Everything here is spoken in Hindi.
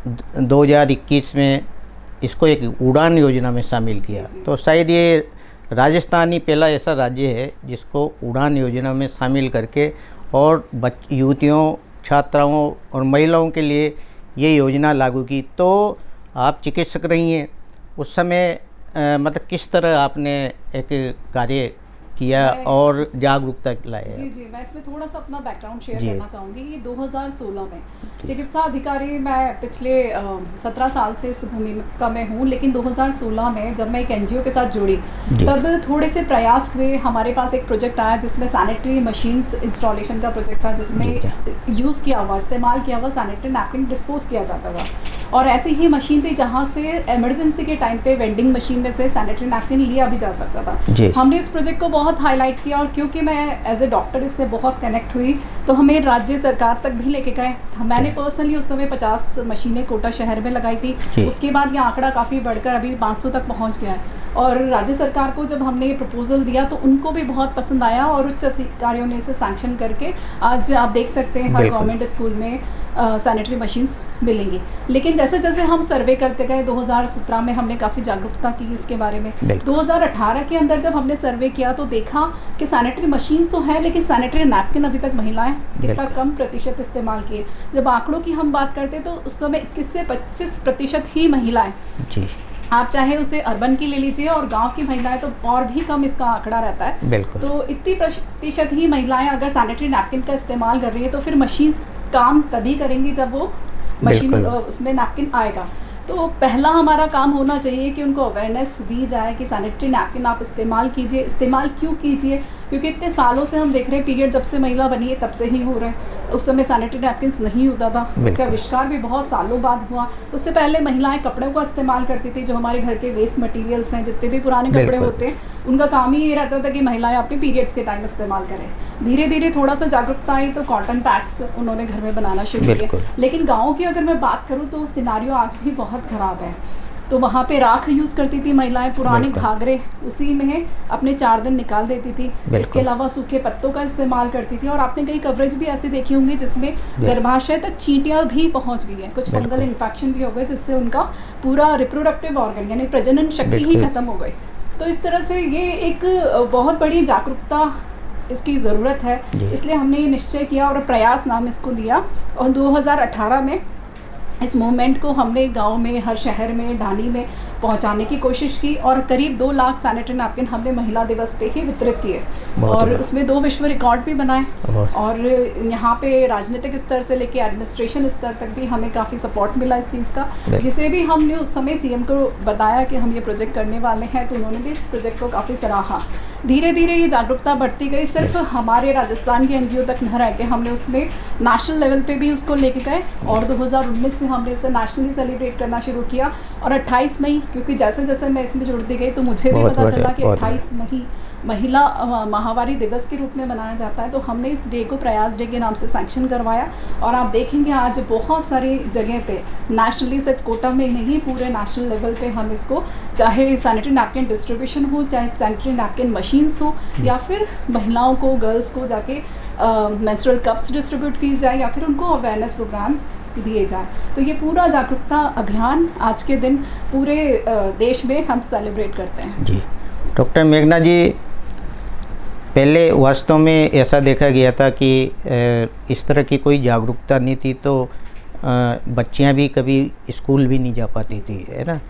2021 में इसको एक उड़ान योजना में शामिल किया। तो शायद ये राजस्थान ही पहला ऐसा राज्य है जिसको उड़ान योजना में शामिल करके और युवतियों, छात्राओं और महिलाओं के लिए ये योजना लागू की। तो आप चिकित्सक रही हैं, उस समय मतलब किस तरह आपने एक कार्य किया और जागरूकता लाया? जी जी, मैं इसमें थोड़ा सा अपना बैकग्राउंड शेयर करना चाहूँगी। ये 2016 में चिकित्सा अधिकारी, मैं पिछले 17 साल से इस भूमिका में हूँ, लेकिन 2016 में जब मैं एक एनजीओ के साथ जुड़ी तब थोड़े से प्रयास हुए। हमारे पास एक प्रोजेक्ट आया जिसमें सैनिटरी मशीन्स इंस्टॉलेशन का प्रोजेक्ट था, जिसमें यूज़ किया हुआ, इस्तेमाल किया हुआ सैनिटरी नैपकिन डिस्पोज किया जाता था। और ऐसी ही मशीन थी जहाँ से इमरजेंसी के टाइम पे वेंडिंग मशीन में से सैनिटरी नैपकिन लिया भी जा सकता था। हमने इस प्रोजेक्ट को बहुत हाईलाइट किया और क्योंकि मैं एज ए डॉक्टर इससे बहुत कनेक्ट हुई तो हमें राज्य सरकार तक भी लेके गए। मैंने पर्सनली उस समय 50 मशीनें कोटा शहर में लगाई थी। उसके बाद ये आंकड़ा काफ़ी बढ़कर अभी 500 तक पहुँच गया है। और राज्य सरकार को जब हमने ये प्रपोजल दिया तो उनको भी बहुत पसंद आया और उच्च अधिकारियों ने इसे सैंक्शन करके आज आप देख सकते हैं हर गवर्नमेंट स्कूल में सैनिटरी मशीन्स मिलेंगी। लेकिन जैसे जैसे हम सर्वे करते गए 2017 में हमने काफ़ी जागरूकता की इसके बारे में। 2018 के अंदर जब हमने सर्वे किया तो देखा कि सैनिटरी मशीन्स तो है लेकिन सैनिटरी नैपकिन अभी तक महिलाएं कितना कम प्रतिशत इस्तेमाल किए। जब आंकड़ों की हम बात करते तो उस समय 21 से 25% ही महिलाएं, आप चाहे उसे अर्बन की ले लीजिए और गांव की महिलाएं तो और भी कम इसका आंकड़ा रहता है। तो इतनी प्रतिशत ही महिलाएं अगर सैनिटरी नैपकिन का इस्तेमाल कर रही है तो फिर मशीन काम तभी करेंगी जब वो मशीन उसमें नैपकिन आएगा। तो पहला हमारा काम होना चाहिए कि उनको अवेयरनेस दी जाए कि सैनिटरी नैपकिन आप इस्तेमाल कीजिए। इस्तेमाल क्यों कीजिए? क्योंकि इतने सालों से हम देख रहे हैं, पीरियड जब से महिला बनी है तब से ही हो रहे हैं। उस समय सैनिटरी नैपकिन्स नहीं होता था, उसका आविष्कार भी बहुत सालों बाद हुआ। उससे पहले महिलाएं कपड़ों का इस्तेमाल करती थी, जो हमारे घर के वेस्ट मटेरियल्स हैं, जितने भी पुराने कपड़े होते हैं उनका काम ही ये रहता था कि महिलाएं अपने पीरियड्स के टाइम इस्तेमाल करें। धीरे धीरे थोड़ा सा जागरूकता आई तो कॉटन पैड्स उन्होंने घर में बनाना शुरू किया। लेकिन गाँव की अगर मैं बात करूँ तो सिनारियो आज भी बहुत ख़राब है। तो वहाँ पे राख यूज़ करती थी महिलाएं, पुराने घाघरे उसी में अपने 4 दिन निकाल देती थी। इसके अलावा सूखे पत्तों का इस्तेमाल करती थी। और आपने कई कवरेज भी ऐसी देखी होंगी जिसमें गर्भाशय तक चींटियाँ भी पहुँच गई हैं, कुछ फंगल इन्फेक्शन भी हो गए जिससे उनका पूरा रिप्रोडक्टिव ऑर्गन यानी प्रजनन शक्ति ही खत्म हो गई। तो इस तरह से ये एक बहुत बड़ी जागरूकता इसकी ज़रूरत है। इसलिए हमने ये निश्चय किया और प्रयास नाम इसको दिया। और 2018 में इस मूवमेंट को हमने गांव में, हर शहर में, ढाणी में पहुंचाने की कोशिश की और करीब 2 लाख सैनिटरी नैपकिन हमने महिला दिवस पे ही वितरित किए। और उसमें 2 विश्व रिकॉर्ड भी बनाए। और यहाँ पे राजनीतिक स्तर से लेके एडमिनिस्ट्रेशन स्तर तक भी हमें काफ़ी सपोर्ट मिला इस चीज़ का। जिसे भी हमने उस समय सीएम को बताया कि हम ये प्रोजेक्ट करने वाले हैं तो उन्होंने भी इस प्रोजेक्ट को काफ़ी सराहा। धीरे धीरे ये जागरूकता बढ़ती गई। सिर्फ हमारे राजस्थान के एनजीओ तक न रह के हमने उसमें नेशनल लेवल पे भी उसको लेके गए और 2019 से हमने इसे नेशनली सेलिब्रेट करना शुरू किया। और 28 मई, क्योंकि जैसे जैसे मैं इसमें जुड़ती गई तो मुझे भी पता चला कि 28 मई महिला माहवारी दिवस के रूप में मनाया जाता है। तो हमने इस डे को प्रयास डे के नाम से सैंक्शन करवाया। और आप देखेंगे आज बहुत सारी जगह पे नेशनली, सिर्फ कोटा में नहीं पूरे नेशनल लेवल पे हम इसको, चाहे सैनिटरी नैपकिन डिस्ट्रीब्यूशन हो, चाहे सैनिटरी नैपकिन मशीन्स हो, या फिर महिलाओं को, गर्ल्स को जाके मेंस्ट्रुअल कप्स डिस्ट्रीब्यूट की जाए, या फिर उनको अवेयरनेस प्रोग्राम दिए जाए। तो ये पूरा जागरूकता अभियान आज के दिन पूरे देश में हम सेलिब्रेट करते हैं। जी डॉक्टर मेघना जी, पहले वास्तव में ऐसा देखा गया था कि इस तरह की कोई जागरूकता नहीं थी तो बच्चियां भी कभी स्कूल भी नहीं जा पाती थी, है ना।